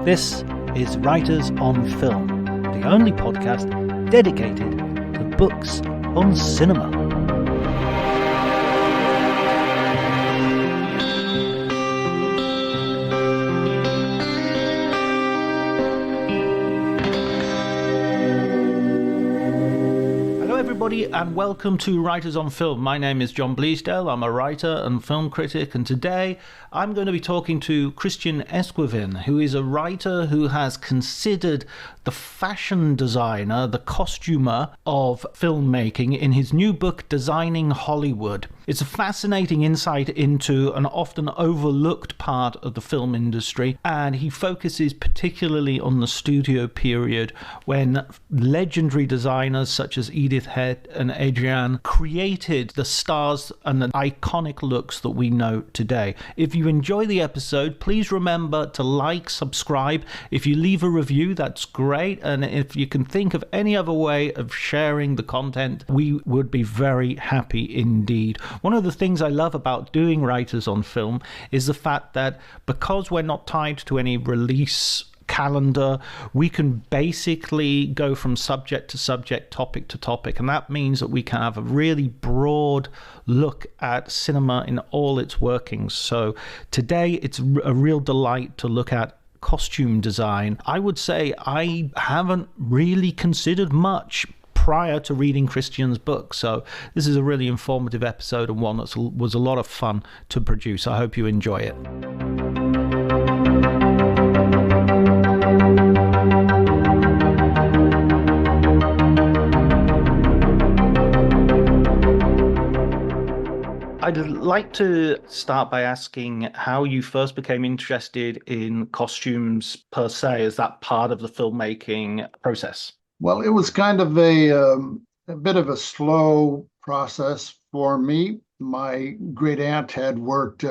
This is Writers on Film, the only podcast dedicated to books on cinema. And welcome to Writers on Film. My name is John Bleasdale. I'm a writer and film critic, and today I'm going to be talking to Christian Esquevin, who is a writer who has considered the fashion designer, the costumer of filmmaking in his new book, Designing Hollywood. It's a fascinating insight into an often overlooked part of the film industry, and he focuses particularly on the studio period when legendary designers such as Edith Head and Adrienne created the stars and the iconic looks that we know today. If you enjoy the episode, please remember to like, subscribe. If you leave a review, that's great. And if you can think of any other way of sharing the content, we would be very happy indeed. One of the things I love about doing Writers on Film is the fact that because we're not tied to any release calendar, we can basically go from subject to subject, topic to topic, and that means that we can have a really broad look at cinema in all its workings. So today it's a real delight to look at costume design. I would say I haven't really considered much prior to reading Christian's book, so this is a really informative episode and one that was a lot of fun to produce. I hope you enjoy it. I'd like to start by asking how you first became interested in costumes per se. Is that part of the filmmaking process? Well, it was kind of a bit of a slow process for me. My great aunt had worked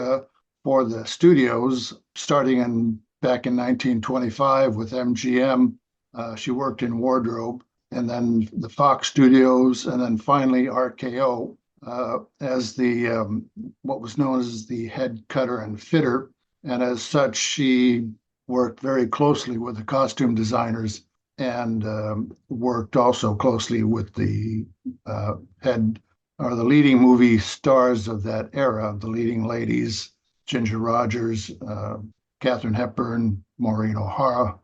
for the studios starting back in 1925 with MGM. She worked in wardrobe, and then the Fox Studios, and then finally RKO. As the what was known as the head cutter and fitter, and as such, she worked very closely with the costume designers and worked also closely with the the leading movie stars of that era, the leading ladies, Ginger Rogers, Katharine Hepburn, Maureen O'Hara,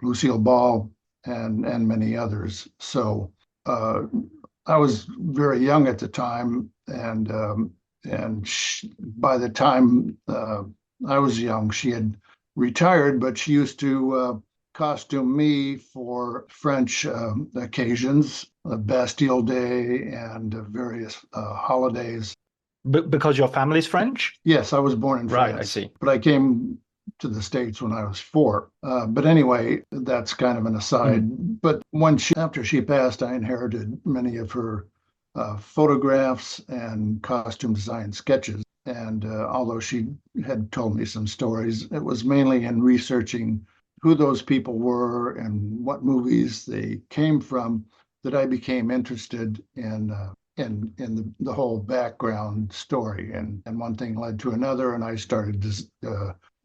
Lucille Ball, and many others. So I was very young at the time, and by the time I was young, she had retired, but she used to costume me for French occasions, Bastille Day and various holidays. Because your family's French? Yes, I was born in France. Right, I see. But I came to the States when I was 4. But anyway, that's kind of an aside. But after she passed, I inherited many of her photographs and costume design sketches. And although she had told me some stories, it was mainly in researching who those people were and what movies they came from that I became interested in the whole background story. And one thing led to another, and I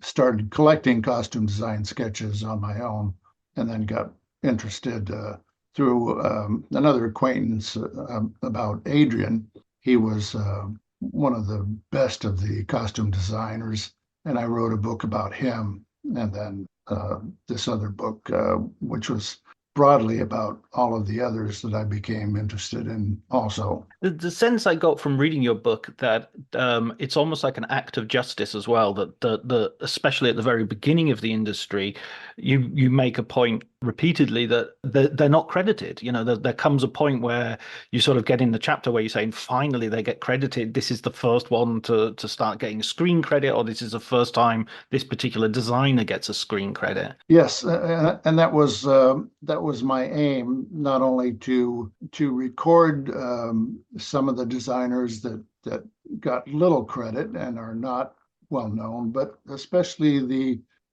started collecting costume design sketches on my own, and then got interested through another acquaintance about Adrian. He was one of the best of the costume designers, and I wrote a book about him, and then this other book, which was broadly about all of the others that I became interested in also. The sense I got from reading your book that it's almost like an act of justice as well, that especially at the very beginning of the industry, you make a point repeatedly that they're not credited. You know, there comes a point where you sort of get in the chapter where you're saying, finally they get credited. This is the first one to start getting screen credit, or this is the first time this particular designer gets a screen credit. Yes, and that was my aim, not only to record some of the designers that got little credit and are not well known, but especially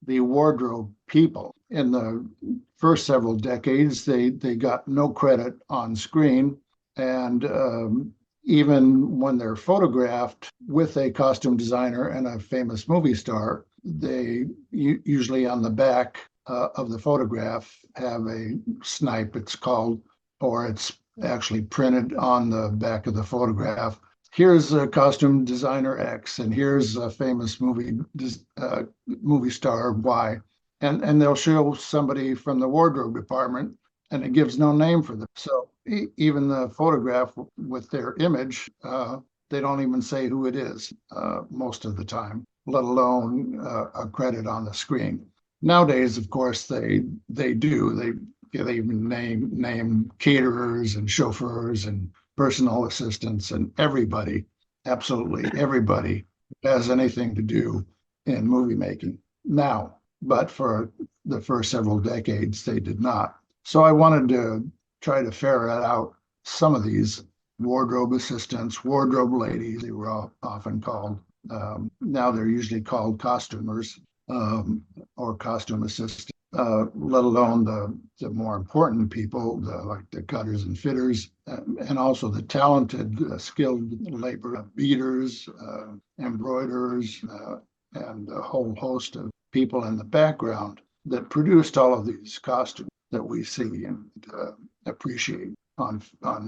the wardrobe people. In the first several decades, they got no credit on screen, and even when they're photographed with a costume designer and a famous movie star, they usually on the back of the photograph have a snipe, it's called, or it's actually printed on the back of the photograph. Here's a costume designer X, and here's a famous movie star Y, and they'll show somebody from the wardrobe department, and it gives no name for them. So even the photograph with their image, they don't even say who it is most of the time, let alone a credit on the screen. Nowadays, of course, they do. They even name caterers and chauffeurs and personal assistants and everybody, absolutely everybody who has anything to do in movie making now. But for the first several decades, they did not. So I wanted to try to ferret out some of these wardrobe assistants, wardrobe ladies, they were all often called. Now they're usually called costumers or costume assistants, let alone the more important people, like the cutters and fitters, and also the talented, skilled labor, beaters, embroiderers, and a whole host of people in the background that produced all of these costumes that we see and appreciate on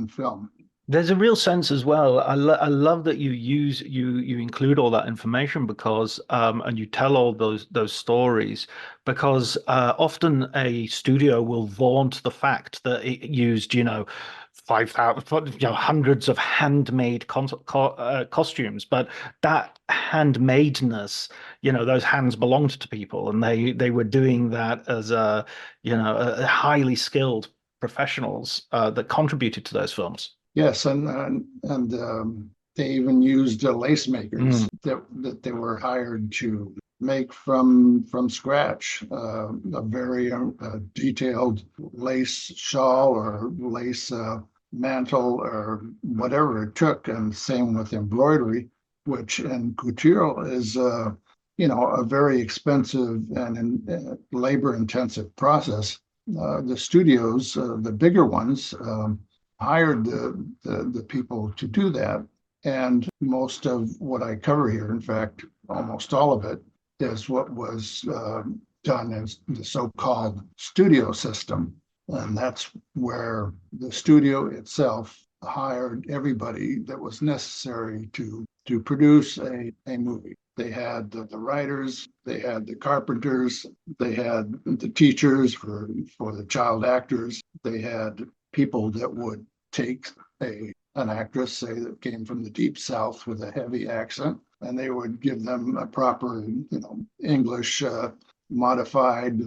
film. There's a real sense as well. I love that you include all that information because and you tell all those stories because often a studio will vaunt the fact that it used 5,000 hundreds of handmade costumes, but that handmadeness, those hands belonged to people, and they were doing that as a highly skilled professionals that contributed to those films. Yes, and they even used lace makers that they were hired to make from scratch a very detailed lace shawl or lace mantle or whatever it took. And same with embroidery, which in couture is a very expensive and labor-intensive process. The studios, the bigger ones, hired the people to do that. And most of what I cover here, in fact, almost all of it, is what was done as the so-called studio system. And that's where the studio itself hired everybody that was necessary to produce a movie. They had the writers, they had the carpenters, they had the teachers for the child actors, they had people that would take an actress, say, that came from the deep South with a heavy accent, and they would give them a proper, English modified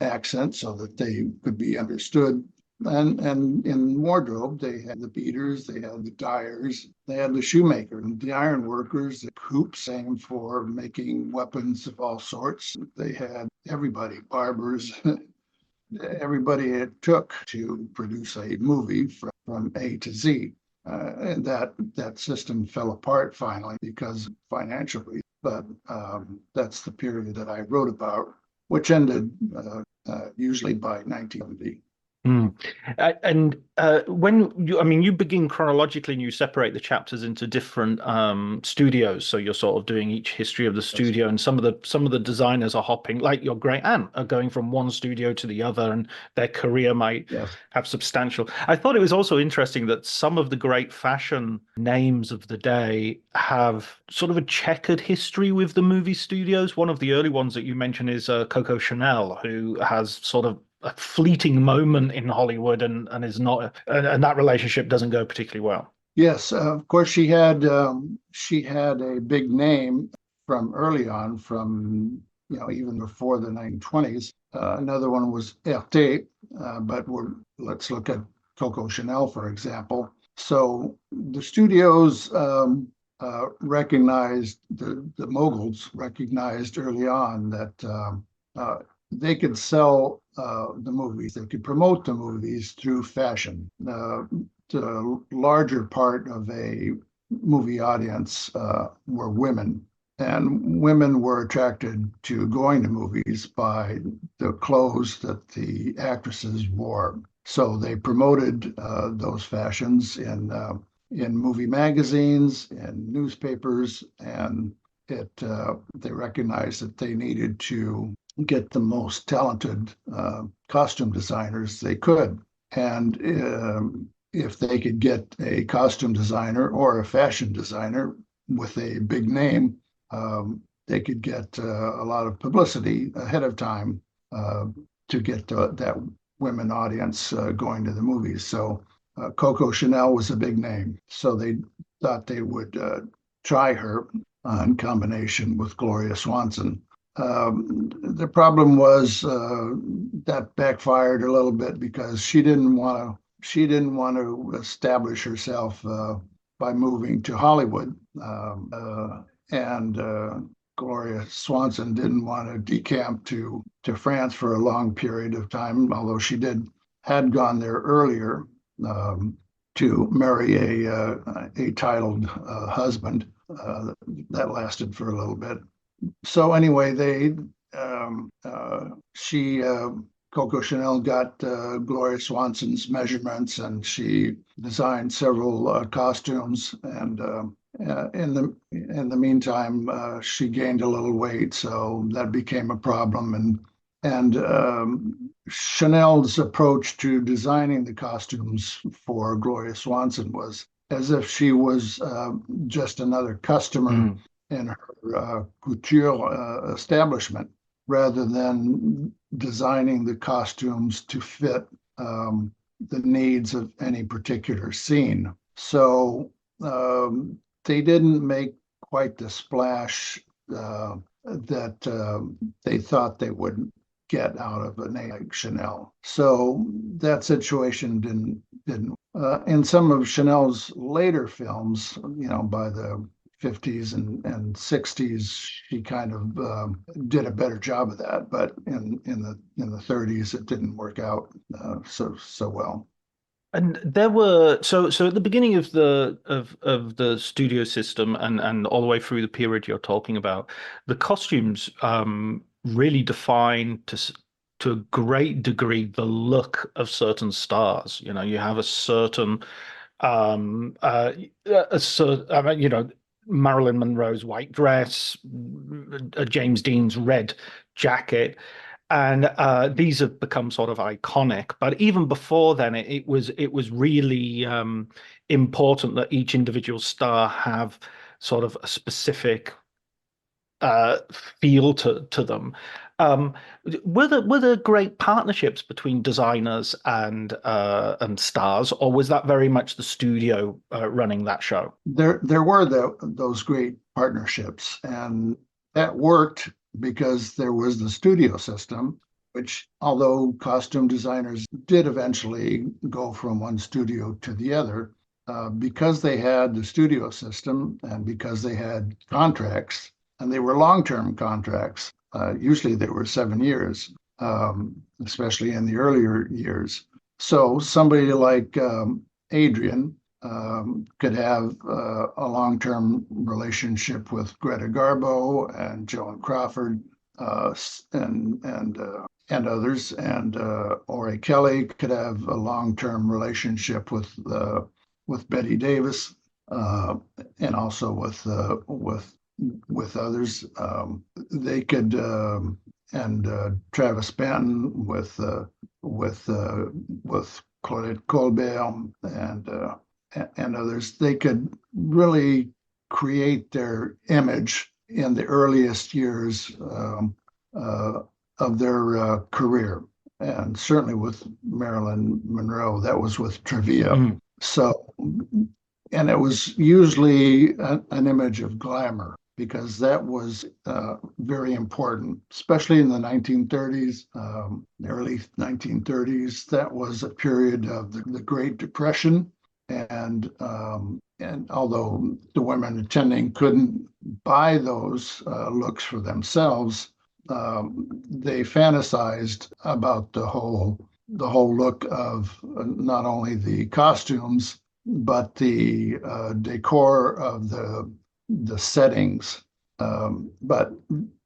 accent so that they could be understood. And in wardrobe, they had the beaters, they had the dyers, they had the shoemaker, and the iron workers, the coops, same for making weapons of all sorts. They had everybody, barbers, everybody it took to produce a movie from A to Z. And that system fell apart finally because financially. But that's the period that I wrote about, which ended usually by 1970. Mm. And when you begin chronologically and you separate the chapters into different studios. So you're sort of doing each history of the studio, and some of the designers are hopping, like your great aunt, are going from one studio to the other, and their career might have substantial. I thought it was also interesting that some of the great fashion names of the day have sort of a checkered history with the movie studios. One of the early ones that you mentioned is Coco Chanel, who has sort of a fleeting moment in Hollywood and is not, and that relationship doesn't go particularly well. Yes, of course she had a big name from early on, from even before the 1920s. Another one was Haute, but let's look at Coco Chanel, for example. So the studios recognized, the moguls recognized early on that they could sell the movies, they could promote the movies through fashion. The larger part of a movie audience were women, and women were attracted to going to movies by the clothes that the actresses wore. So they promoted those fashions in movie magazines and newspapers, and they recognized that they needed to get the most talented costume designers they could. And if they could get a costume designer or a fashion designer with a big name, they could get a lot of publicity ahead of time to get that women audience going to the movies. So Coco Chanel was a big name. So they thought they would try her in combination with Gloria Swanson. The problem was that backfired a little bit because she didn't want to establish herself by moving to Hollywood, and Gloria Swanson didn't want to decamp to France for a long period of time, although she had gone there earlier to marry a titled husband. That lasted for a little bit. So anyway, Coco Chanel got Gloria Swanson's measurements, and she designed several costumes. And in the meantime, she gained a little weight, so that became a problem. And Chanel's approach to designing the costumes for Gloria Swanson was as if she was just another customer in her couture establishment, rather than designing the costumes to fit the needs of any particular scene. So they didn't make quite the splash that they thought they would get out of a name like Chanel. So that situation didn't. In some of Chanel's later films, by the 50s and 60s, she kind of did a better job of that. But in the 30s, it didn't work out so well. And there were so at the beginning of the studio system and all the way through the period you're talking about, the costumes really define to a great degree the look of certain stars. You have a certain Marilyn Monroe's white dress, James Dean's red jacket. And these have become sort of iconic. But even before then, it was really important that each individual star have sort of a specific feel to them. Were there great partnerships between designers and stars, or was that very much the studio running that show? There were those great partnerships, and that worked because there was the studio system, which, although costume designers did eventually go from one studio to the other, because they had the studio system and because they had contracts, and they were long-term contracts, usually they were 7 years, especially in the earlier years. So somebody like Adrian could have a long-term relationship with Greta Garbo and Joan Crawford and others, and Ori Kelly could have a long-term relationship with Betty Davis and also with others. They could and Travis Banton with Claudette Colbert and others. They could really create their image in the earliest years of their career. And certainly with Marilyn Monroe, that was with Travilla. So, and it was usually an image of glamour, because that was very important, especially in the 1930s, the early 1930s. That was a period of the Great Depression. And although the women attending couldn't buy those looks for themselves, they fantasized about the whole look of not only the costumes, but the decor of the settings. But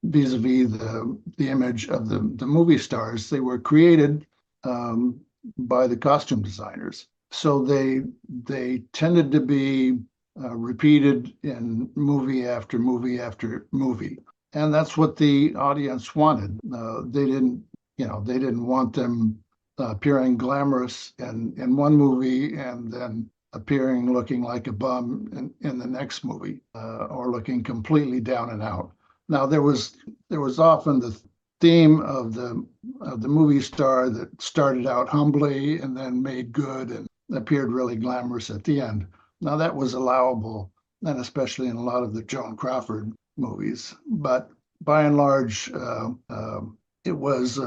vis-a-vis the image of the movie stars, they were created by the costume designers. So they tended to be repeated in movie after movie after movie, and that's what the audience wanted. They didn't want them appearing glamorous in one movie and then appearing looking like a bum in the next movie, or looking completely down and out. Now there was often the theme of the movie star that started out humbly and then made good and appeared really glamorous at the end. Now that was allowable, and especially in a lot of the Joan Crawford movies. But by and large, it was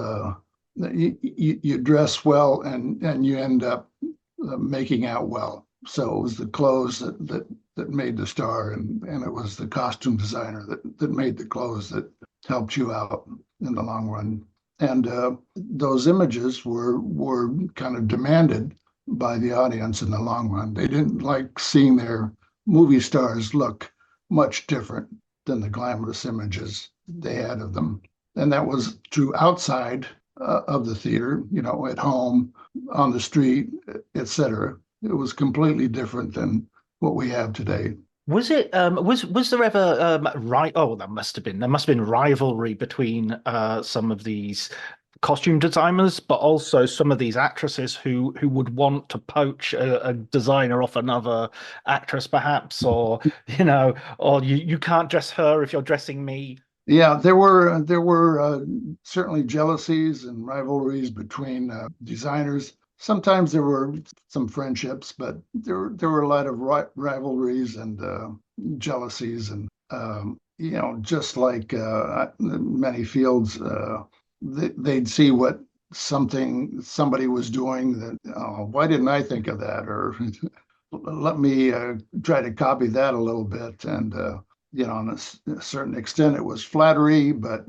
you dress well and you end up making out well. So it was the clothes that made the star, and it was the costume designer that made the clothes that helped you out in the long run. And those images were kind of demanded by the audience in the long run. They didn't like seeing their movie stars look much different than the glamorous images they had of them. And that was true outside of the theater, at home, on the street, etc. It was completely different than what we have today. Was there ever right? Oh, there must have been rivalry between some of these costume designers, but also some of these actresses who would want to poach a designer off another actress, perhaps, or or you can't dress her if you're dressing me. Yeah, there were certainly jealousies and rivalries between designers. Sometimes there were some friendships, but there were a lot of rivalries and jealousies, and just like many fields, they'd see what somebody was doing that, oh, why didn't I think of that? Or let me try to copy that a little bit. And on a certain extent, it was flattery, but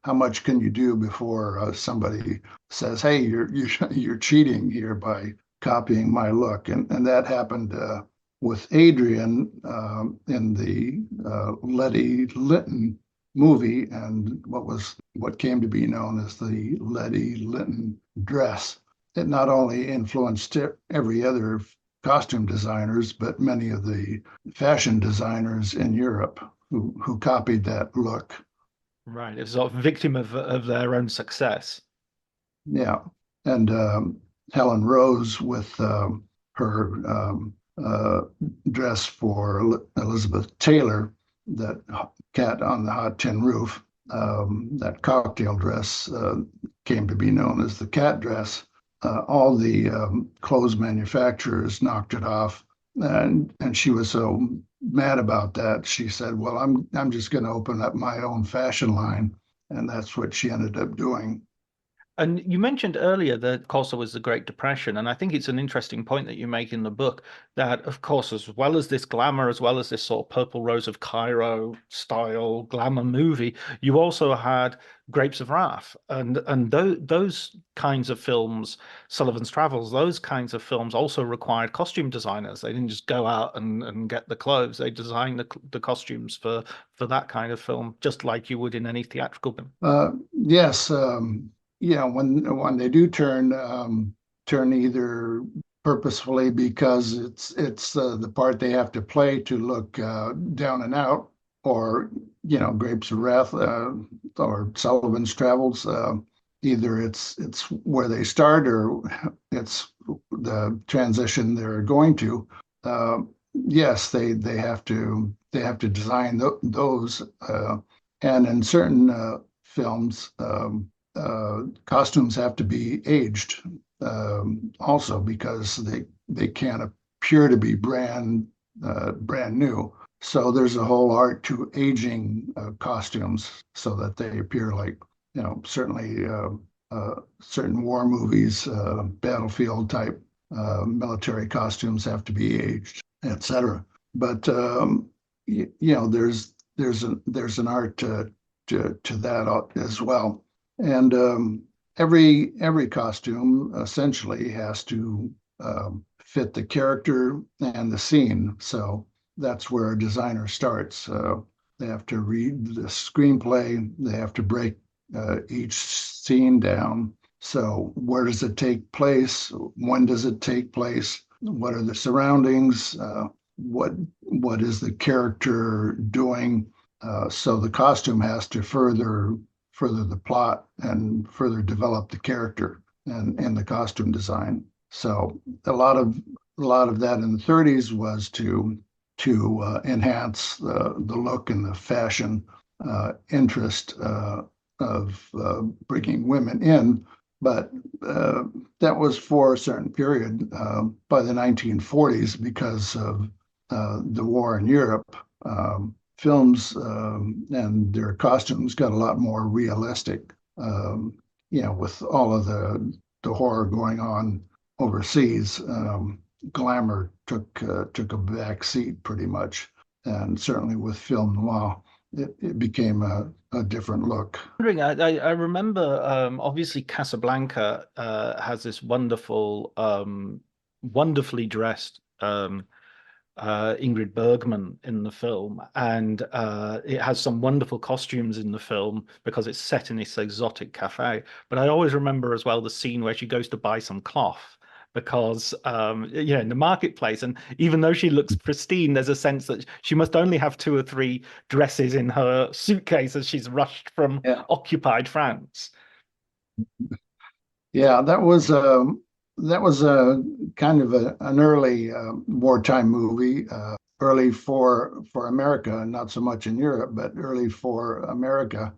how much can you do before somebody says, "Hey, you're cheating here by copying my look," and that happened with Adrian in the Letty Linton movie, and what came to be known as the Letty Linton dress. It not only influenced every other costume designers, but many of the fashion designers in Europe who copied that look. Right, it's sort of victim of their own success. Yeah. And Helen Rose with her dress for Elizabeth Taylor, that cat on the hot tin roof, that cocktail dress came to be known as the cat dress. All the clothes manufacturers knocked it off, and she was so mad about that. She said, "Well, I'm just going to open up my own fashion line," and that's what she ended up doing. And you mentioned earlier that, of course, there was the Great Depression, and I think it's an interesting point that you make in the book that, of course, as well as this glamour, as well as this sort of Purple Rose of Cairo style glamour movie, you also had Grapes of Wrath, and those kinds of films, Sullivan's Travels, those kinds of films also required costume designers. They didn't just go out and get the clothes; they designed the costumes for that kind of film, just like you would in any theatrical film. Yes, when they do turn either purposefully because it's the part they have to play to look down and out, or Grapes of Wrath or Sullivan's Travels. Either it's where they start or it's the transition they're going to. Uh, yes, they have to design those, and in certain films. Costumes have to be aged also, because they can't appear to be brand new. So there's a whole art to aging costumes so that they appear like, certainly certain war movies, battlefield type military costumes have to be aged, etc. But there's an art to that as well. And every costume essentially has to fit the character and the scene. So that's where a designer starts. They have to read the screenplay. They have to break each scene down So where does it take place? When does it take place? What are the surroundings? What is the character doing? So the costume has to further the plot and further develop the character and the costume design. So a lot of that in the 30s was to enhance the look and the fashion interest of bringing women in, but that was for a certain period. By the 1940s, because of the war in Europe, films and their costumes got a lot more realistic. With all of the horror going on overseas, glamour took a back seat pretty much, and certainly with film noir, it became a different look. I remember obviously Casablanca has this wonderfully dressed Ingrid Bergman in the film, and it has some wonderful costumes in the film because it's set in this exotic cafe. But I always remember as well the scene where she goes to buy some cloth because in the marketplace, and even though she looks pristine, there's a sense that she must only have 2 or 3 dresses in her suitcase as she's rushed from Yeah, occupied France. yeah, that was a kind of an early wartime movie, early for America, not so much in Europe, but early for America.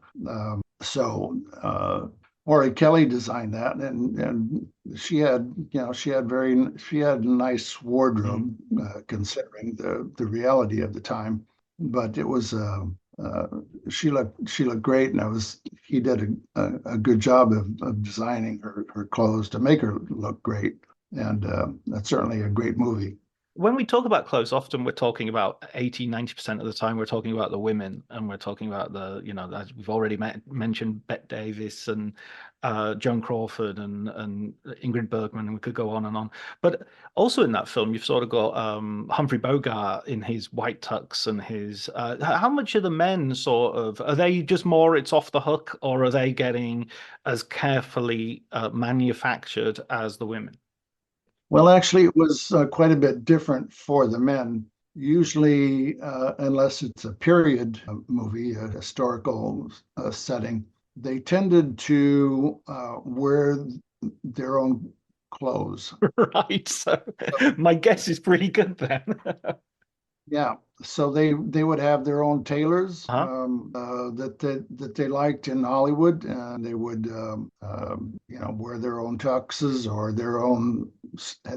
So Ori Kelly designed that, and she had a nice wardrobe considering the reality of the time, but it was uh, she looked great, and he did a good job of designing her clothes to make her look great, and that's certainly a great movie. When we talk about clothes, often we're talking about 80, 90% of the time, we're talking about the women, and we're talking about as we've already mentioned, Bette Davis and Joan Crawford and Ingrid Bergman, and we could go on and on. But also in that film, you've sort of got Humphrey Bogart in his white tux and his. How much are the men sort of? Are they just more it's off the hook, or are they getting as carefully manufactured as the women? Well, actually, it was quite a bit different for the men. Usually, unless it's a period movie, a historical setting, they tended to wear their own clothes. Right. So my guess is pretty good then. Yeah, so they would have their own tailors Huh? that they liked in Hollywood, and they would wear their own tuxes or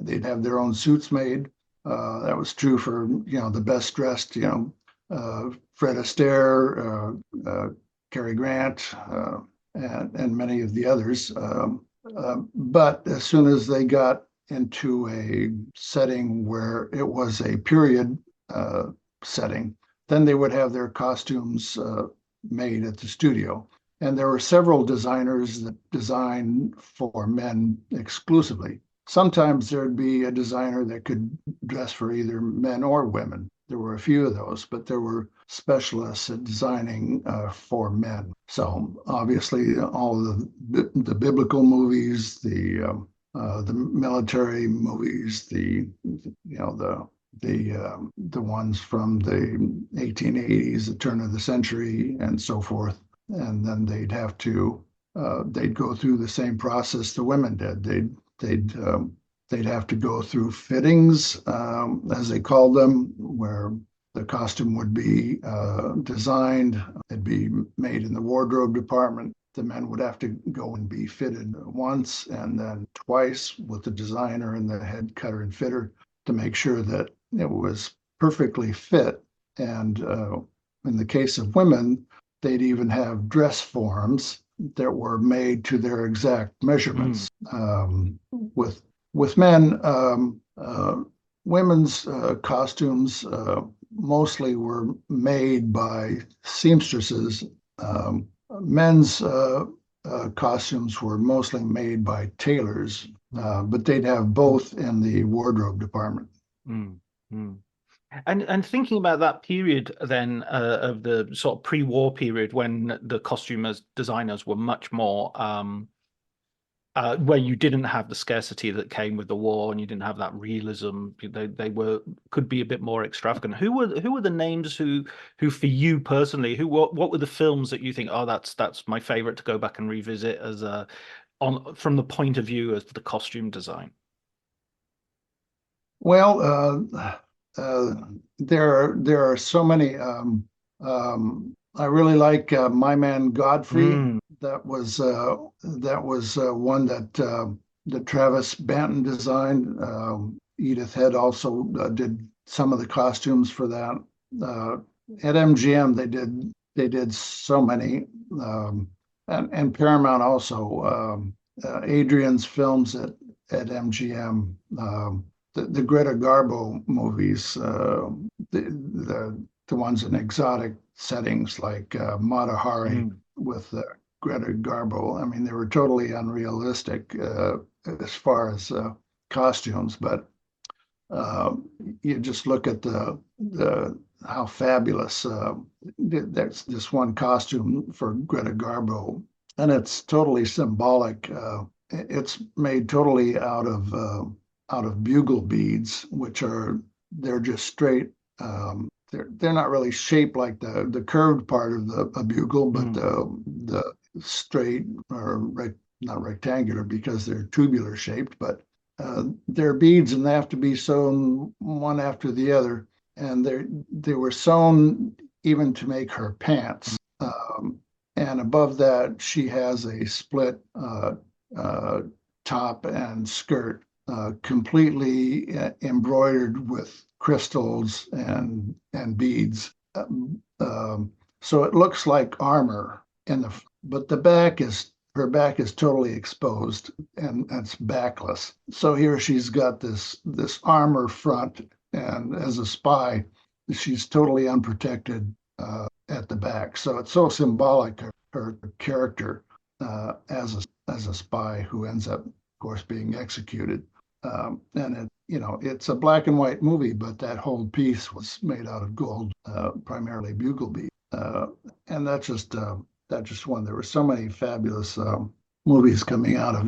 they'd have their own suits made. That was true for the best dressed, Fred Astaire, Cary Grant, and many of the others. But as soon as they got into a setting where it was a period uh, setting, then they would have their costumes made at the studio. And there were several designers that designed for men exclusively. Sometimes there'd be a designer that could dress for either men or women. There were a few of those, but there were specialists at designing for men. So obviously, all the biblical movies, the military movies, the ones from the 1880s, the turn of the century, and so forth. And then they'd go through the same process the women did. They'd have to go through fittings, as they called them, where the costume would be designed. It'd be made in the wardrobe department. The men would have to go and be fitted once and then twice with the designer and the head cutter and fitter to make sure that it was perfectly fit. And in the case of women, they'd even have dress forms that were made to their exact measurements. With men, women's costumes mostly were made by seamstresses. Men's costumes were mostly made by tailors, but they'd have both in the wardrobe department. Mm, mm. And thinking about that period then of the sort of pre-war period when the costumers designers were much more where you didn't have the scarcity that came with the war, and you didn't have that realism. They were could be a bit more extravagant. Who were the names who for you personally, what were the films that you think, oh, that's my favorite to go back and revisit as a on from the point of view of the costume design? Well, there are so many. I really like My Man Godfrey. Mm, That was one that Travis Banton designed. Edith Head also did some of the costumes for that. Uh, at MGM, they did so many, and Paramount also. Adrian's films at MGM. The Greta Garbo movies, the ones in exotic settings like Mata Hari mm. with Greta Garbo. I mean, they were totally unrealistic as far as costumes, but uh, you just look at the how fabulous that's this one costume for Greta Garbo, and it's totally symbolic. It's made totally out of bugle beads, which they're just straight. They're not really shaped like the curved part of a bugle, but Mm. the straight or not rectangular because they're tubular shaped, but they're beads and they have to be sewn one after the other, and they were sewn even to make her pants. And above that, she has a split uh, top and skirt, completely embroidered with crystals and beads. So it looks like armor but the back is her back is totally exposed and it's backless. So here she's got this armor front, and as a spy, she's totally unprotected at the back. So it's so symbolic of her character as a spy who ends up, of course, being executed. And it's a black and white movie, but that whole piece was made out of gold, primarily bugle bead. And that's just one. There were so many fabulous movies coming out of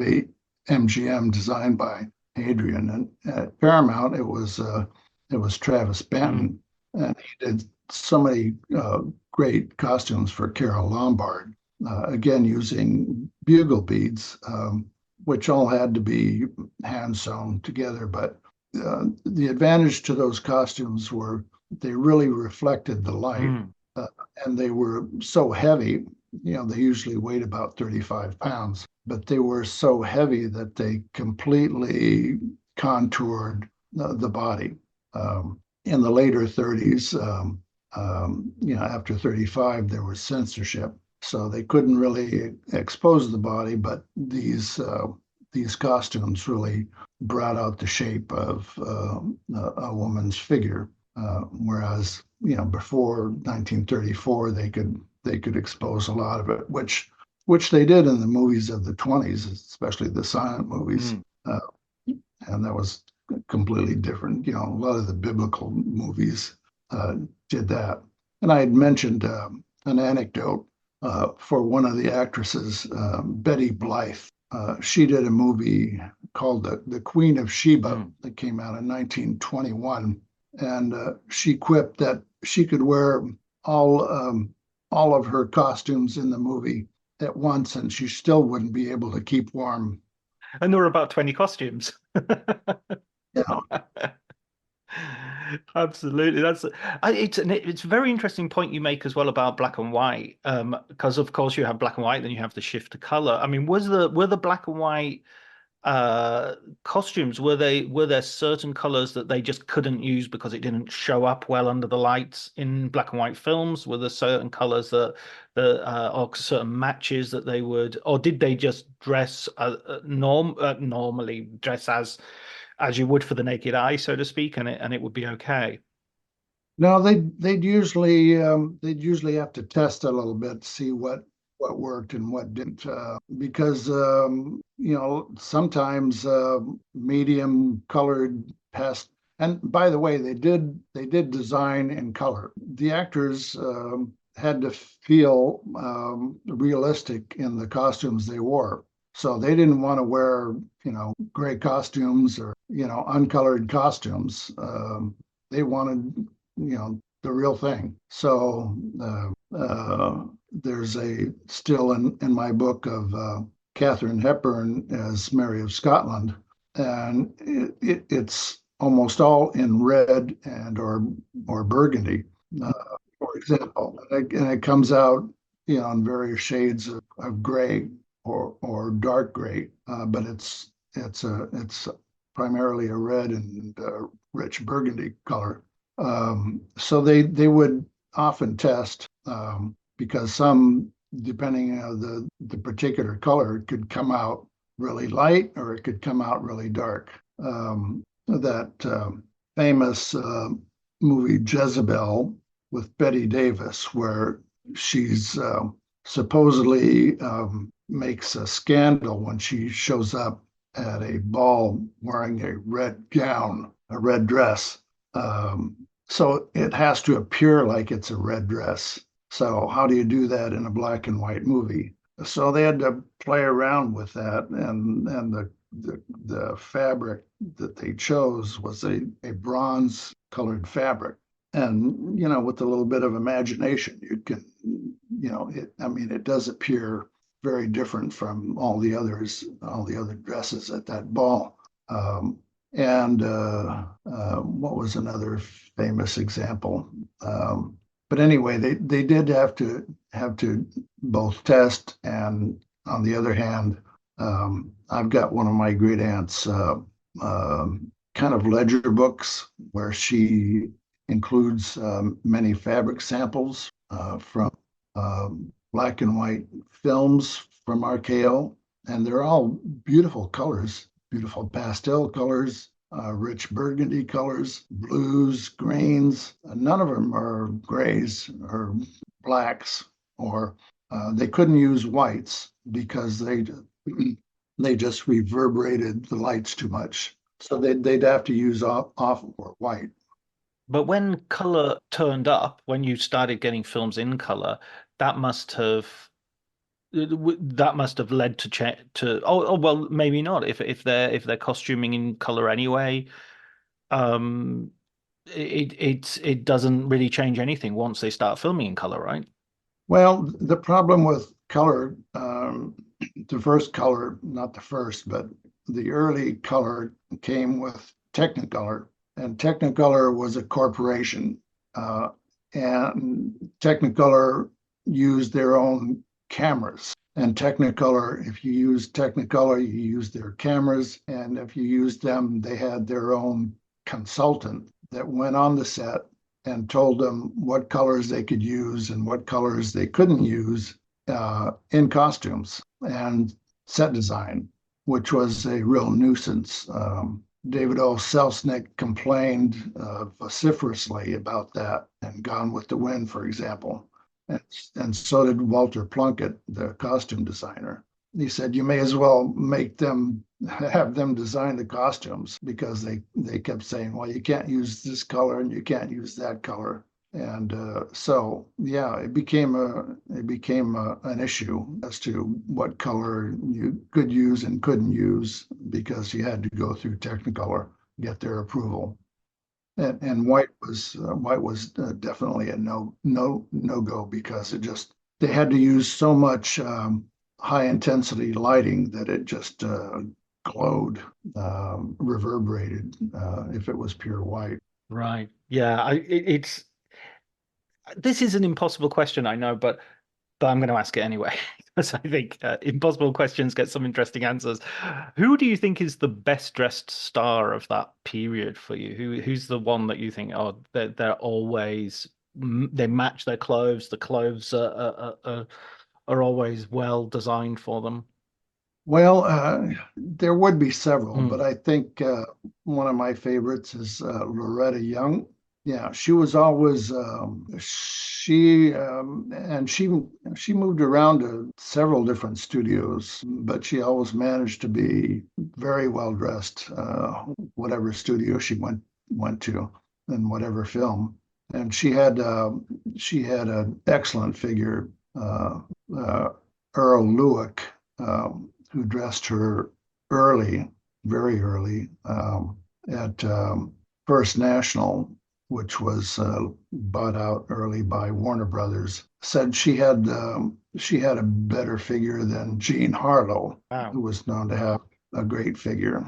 MGM designed by Adrian, and at Paramount it was Travis Mm. Banton, and he did so many great costumes for Carole Lombard, again using bugle beads, which all had to be hand sewn together. But the advantage to those costumes were they really reflected the light, Mm. uh, and they were so heavy. They usually weighed about 35 pounds, but they were so heavy that they completely contoured the body. In the later 30s, after 35, there was censorship, so they couldn't really expose the body, but these costumes really brought out the shape of a woman's figure. Whereas, before 1934, they could expose a lot of it, which they did in the movies of the 20s, especially the silent movies. Mm. Uh, and that was completely different. A lot of the biblical movies uh, did that. And I had mentioned an anecdote for one of the actresses, Betty Blythe. She did a movie called the Queen of Sheba Mm. that came out in 1921, and she quipped that she could wear all all of her costumes in the movie at once, and she still wouldn't be able to keep warm. And there were about 20 costumes. Yeah. Absolutely. It's a very interesting point you make as well about black and white. Because of course you have black and white, then you have the shift to color. I mean, were the black and white uh costumes, were there certain colors that they just couldn't use because it didn't show up well under the lights in black and white films? Were there certain colors or certain matches that they would, or did they just dress normally dress as you would for the naked eye, so to speak, and it would be okay? No, they'd usually have to test a little bit to see what worked and what didn't, because sometimes medium colored past. And by the way, they did design in color. The actors had to feel realistic in the costumes they wore. So they didn't want to wear, gray costumes or, uncolored costumes. They wanted, the real thing. So there's a still in my book of Katharine Hepburn as Mary of Scotland, and it's almost all in red and or burgundy, uh, for example, and it comes out, in various shades of gray or dark gray, but it's primarily a red and rich burgundy color. So they would often test, because some, depending on the particular color, it could come out really light or it could come out really dark. That famous movie Jezebel with Betty Davis, where she's supposedly makes a scandal when she shows up at a ball wearing a red gown, a red dress. So it has to appear like it's a red dress. So how do you do that in a black and white movie? So they had to play around with that, and the fabric that they chose was a bronze colored fabric. And with a little bit of imagination, you can, I mean, it does appear very different from all the other dresses at that ball. And what was another famous example? But anyway, they did have to both test, and on the other hand, I've got one of my great aunts kind of ledger books where she includes many fabric samples from black and white films from RKO, and they're all beautiful colors, beautiful pastel colors, rich burgundy colors, blues, greens. None of them are grays or blacks, or they couldn't use whites because they just reverberated the lights too much. So they'd have to use off or white. But when color turned up, when you started getting films in color, that must have that must have led to well, maybe not if they're costuming in color anyway. um it doesn't really change anything once they start filming in color, right? Well, the problem with color, the first color, not the first, but the early color came with Technicolor, and Technicolor was a corporation, and Technicolor used their own cameras. And Technicolor, if you use Technicolor, you use their cameras, and if you used them, they had their own consultant that went on the set and told them what colors they could use and what colors they couldn't use in costumes and set design, which was a real nuisance. David O. Selznick complained vociferously about that, and Gone with the Wind, for example. And so did Walter Plunkett, the costume designer. He said, you may as well have them design the costumes, because they kept saying, well, you can't use this color and you can't use that color. And so, yeah, it became an issue as to what color you could use and couldn't use, because you had to go through Technicolor, get their approval. And white was definitely a no go, because they had to use so much high intensity lighting that it just glowed, reverberated, if it was pure white. Right. Yeah. It's this is an impossible question, I know, but I'm going to ask it anyway because I think impossible questions get some interesting answers. Who do you think is the best dressed star of that period for you? Who's the one that you think, oh, they're always they match their clothes. The clothes are always well designed for them. Well, there would be several, but Mm. I think one of my favorites is Loretta Young. Yeah, she was always she moved around to several different studios, but she always managed to be very well dressed, whatever studio she went to, in whatever film. And she had an excellent figure. Uh, Earl Lewick, who dressed her early, very early, at First National, which was bought out early by Warner Brothers, said she had a better figure than Jean Harlow, Wow. who was known to have a great figure.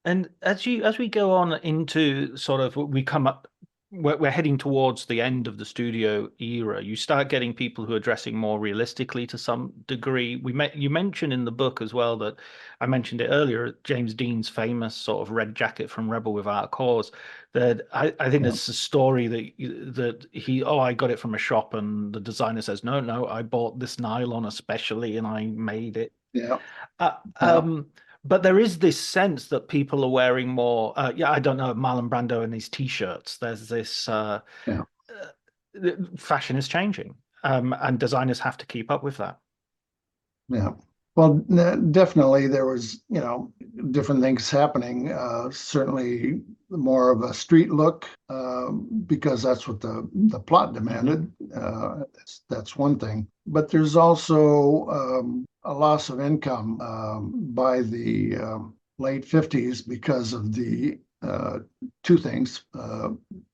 And as we go on into sort of we come up, we're heading towards the end of the studio era. You start getting people who are dressing more realistically to some degree. You mentioned in the book as well that I mentioned it earlier, James Dean's famous sort of red jacket from Rebel Without a Cause. That I think Yeah, it's a story that he, oh, I got it from a shop and the designer says no, I bought this nylon especially and I made it. yeah, Uh, yeah, but there is this sense that people are wearing more. Yeah, I don't know, Marlon Brando and his t-shirts. There's this yeah. fashion is changing, and designers have to keep up with that. Yeah. Well, definitely there was, different things happening. Certainly more of a street look, because that's what the plot Hmm. demanded. That's one thing. But there's also a loss of income by the late 50s because of the two things.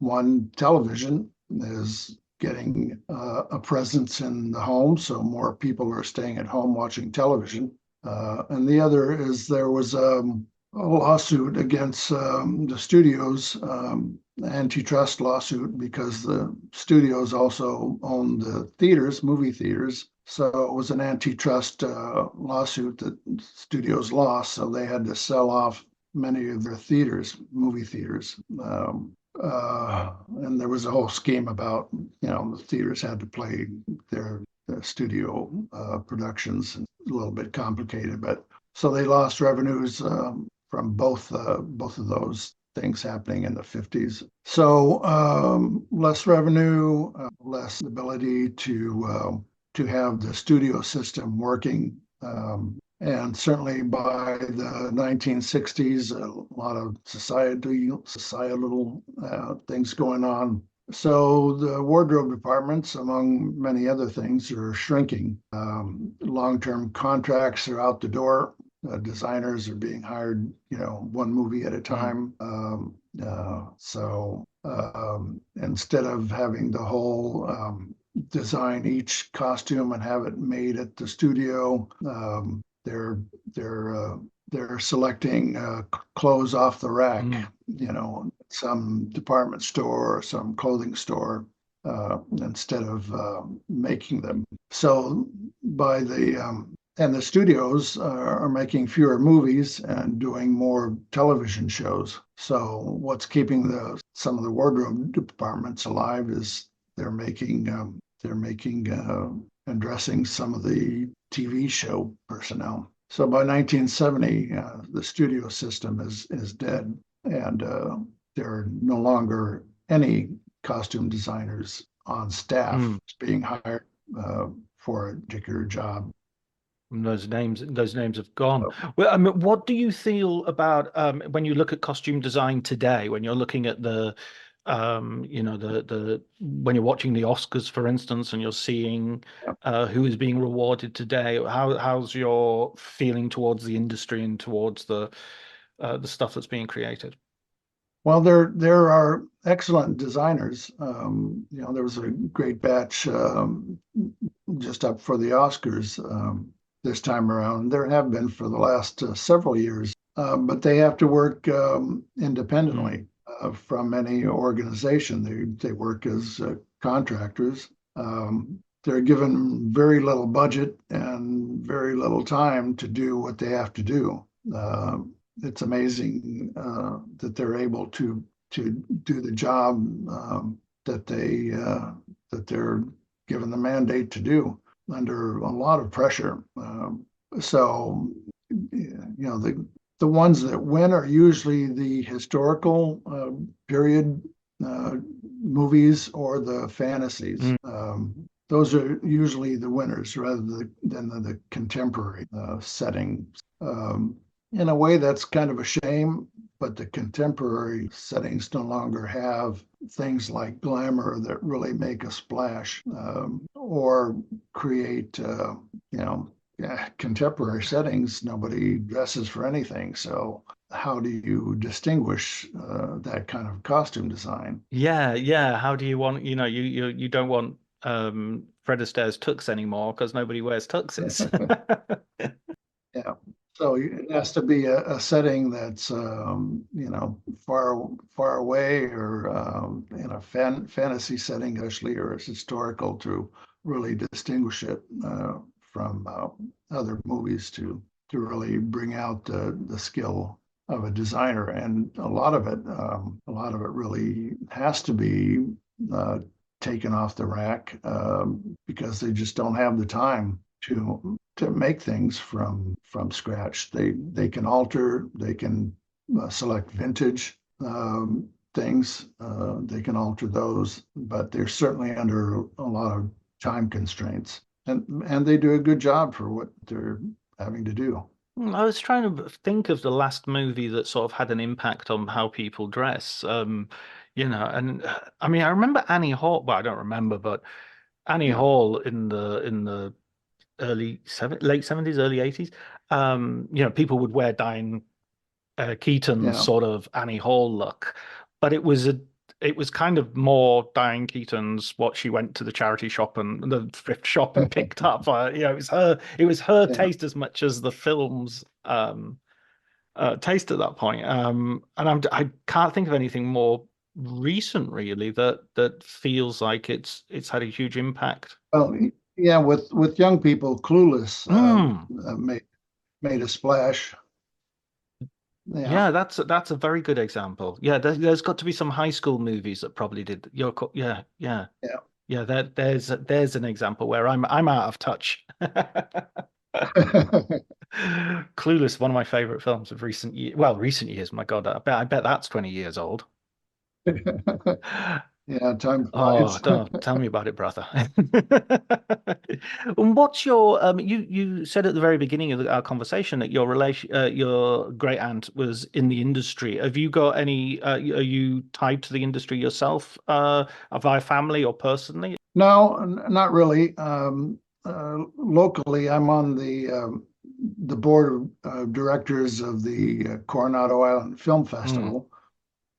One, television is getting a presence in the home, so more people are staying at home watching television. And the other is there was a lawsuit against the studios, antitrust lawsuit, because the studios also own the theaters, movie theaters. So it was an antitrust lawsuit that studios lost, so they had to sell off many of their theaters, movie theaters. And there was a whole scheme about, the theaters had to play their studio productions. A little bit complicated, but so they lost revenues from both of those things happening in the 50s. So less revenue, less ability to have the studio system working. And certainly by the 1960s, a lot of societal things going on. So the wardrobe departments, among many other things, are shrinking. Long-term contracts are out the door. Designers are being hired, one movie at a Mm. time. Instead of having the whole design each costume and have it made at the studio, they're they're uh, they're selecting clothes off the rack, Mm. some department store or some clothing store, instead of making them. So by the studios are making fewer movies and doing more television shows. So what's keeping some of the wardrobe departments alive is they're making and dressing some of the TV show personnel. So by 1970, the studio system is dead, and there are no longer any costume designers on staff Mm. being hired for a particular job. And those names have gone. Well, I mean, what do you feel about when you look at costume design today? When you're looking at the when you're watching the Oscars, for instance, and you're seeing who is being rewarded today. How's your feeling towards the industry and towards the stuff that's being created? Well, there are excellent designers. There was a great batch just up for the Oscars this time around. There have been for the last several years, but they have to work Mm. independently from any organization. They work as contractors. They're given very little budget and very little time to do what they have to do. It's amazing that they're able to do the job that they're given the mandate to do under a lot of pressure. So, the ones that win are usually the historical period uh, movies or the fantasies. Mm. Those are usually the winners rather than the contemporary setting. Um, in a way, that's kind of a shame, but the contemporary settings no longer have things like glamour that really make a splash or create, contemporary settings, nobody dresses for anything. So how do you distinguish that kind of costume design? Yeah, yeah. How do you want, you don't want Fred Astaire's tux anymore because nobody wears tuxes. Yeah. So it has to be a setting that's, far away, or in a fantasy setting, actually, or it's historical, to really distinguish it from other movies, to really bring out the skill of a designer. And a lot of it really has to be uh, taken off the rack, because they just don't have the time to make things from scratch. They can alter, they can select vintage things, they can alter those, but they're certainly under a lot of time constraints, and they do a good job for what they're having to do. I was trying to think of the last movie that sort of had an impact on how people dress. And I mean, I remember Annie Hall. Well, I don't remember, but Annie Yeah, Hall in the late 70s, early 80s. People would wear Diane Keaton's yeah. sort of Annie Hall look, but it was kind of more Diane Keaton's what she went to the charity shop and the thrift shop and picked up. It was her Yeah. taste as much as the film's taste at that point. And I can't think of anything more recent really that feels like it's had a huge impact. Well, yeah, with young people, Clueless Mm. made a splash. Yeah, Yeah, that's a very good example. Yeah, there's got to be some high school movies that probably did. Yeah, yeah, yeah. yeah. There's an example where I'm out of touch. Clueless, one of my favorite films of recent years. Well, recent years. My God, I bet that's 20 years old. Yeah, time Oh, flies. don't tell me about it, brother. And what's your you said at the very beginning of our conversation that your great aunt was in the industry. Have you got any are you tied to the industry yourself via family or personally? No, not really. Locally, I'm on the board of directors of the Coronado Island Film Hmm. Festival.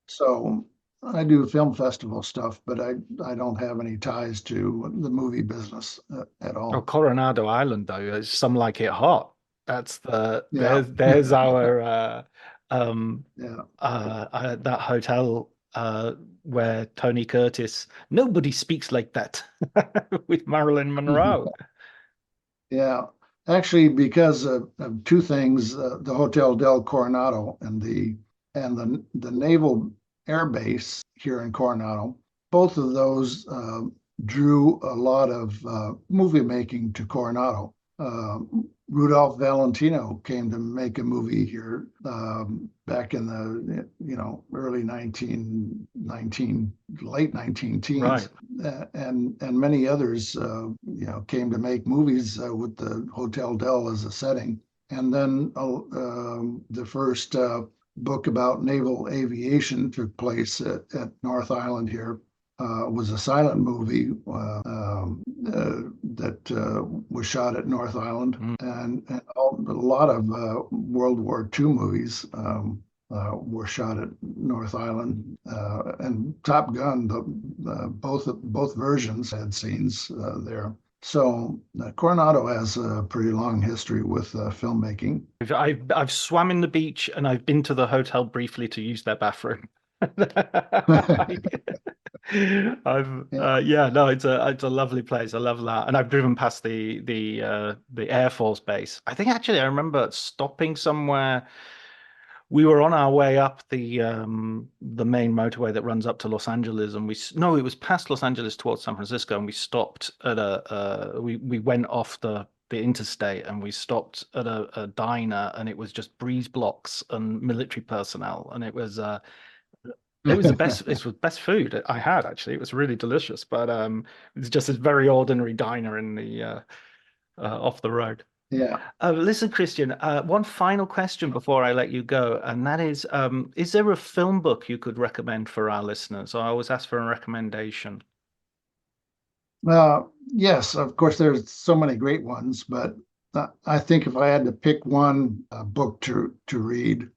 So I do film festival stuff, but I don't have any ties to the movie business at Oh, all. Coronado Island though, some like it hot. That's Yeah, there's our yeah. that hotel where Tony Curtis, nobody speaks like that with Marilyn Monroe. Yeah, actually, because of two things: the Hotel del Coronado and the Naval Air Base here in Coronado. Both of those drew a lot of movie making to Coronado. Rudolph Valentino came to make a movie here back in the early 1919, late 19 Right. teens, and many others came to make movies with the Hotel Del as a setting. And then the first book about naval aviation took place at North Island here. Was a silent movie that was shot at North Island, Mm. and a lot of World War II movies were shot at North Island, and Top Gun, both versions had scenes there. So Coronado has a pretty long history with filmmaking. I've swam in the beach and I've been to the hotel briefly to use their bathroom. I've Yeah, yeah, no, it's a lovely place. I love that. And I've driven past the Air Force base. I think actually I remember stopping somewhere. We were on our way up the main motorway that runs up to Los Angeles, and no, it was past Los Angeles towards San Francisco, and we stopped at we went off the interstate and we stopped at a diner, and it was just breeze blocks and military personnel, and it was best food I had actually. It was really delicious, but it's just this very ordinary diner in the off the road. yeah. Listen, Christian, one final question before I let you go, and that is there a film book you could recommend for our listeners? I always ask for a recommendation. Yes, of course, there's so many great ones, but I think if I had to pick one book to read,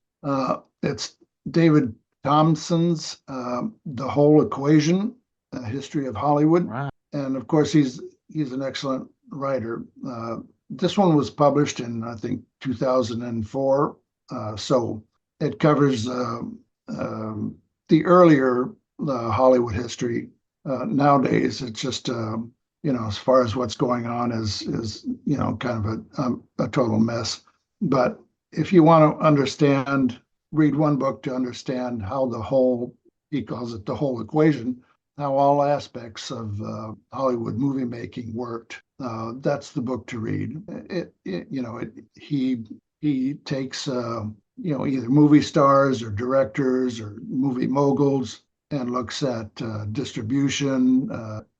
it's David Thompson's The Whole Equation: A History of Hollywood. Right. And of course, he's an excellent writer. This one was published in, I think, 2004. So it covers the earlier Hollywood history. Nowadays, it's just as far as what's going on is kind of a total mess. But if you want to read one book to understand how he calls it the whole equation, how all aspects of Hollywood movie making worked. That's the book to read. He takes either movie stars or directors or movie moguls and looks at distribution,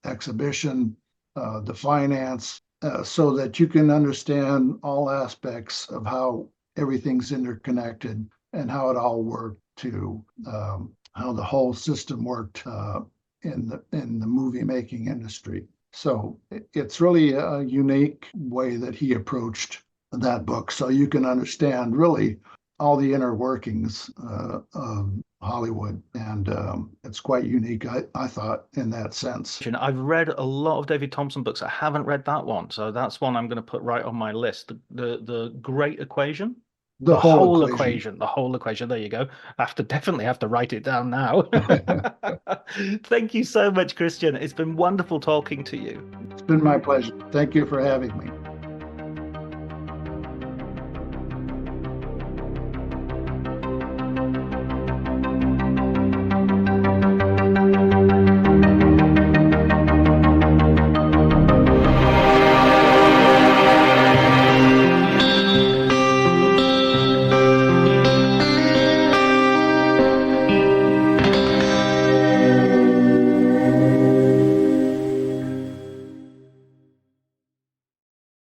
exhibition, the finance, so that you can understand all aspects of how everything's interconnected and how it all worked to how the whole system worked in the movie making industry. So it's really a unique way that he approached that book, so you can understand really all the inner workings of Hollywood, and it's quite unique, I thought, in that sense. I've read a lot of David Thompson books. I haven't read that one, so that's one I'm going to put right on my list. The Great Equation. The whole equation. Equation. The whole equation. There you go. Definitely have to write it down now. Thank you so much, Christian. It's been wonderful talking to you. It's been my pleasure. Thank you for having me.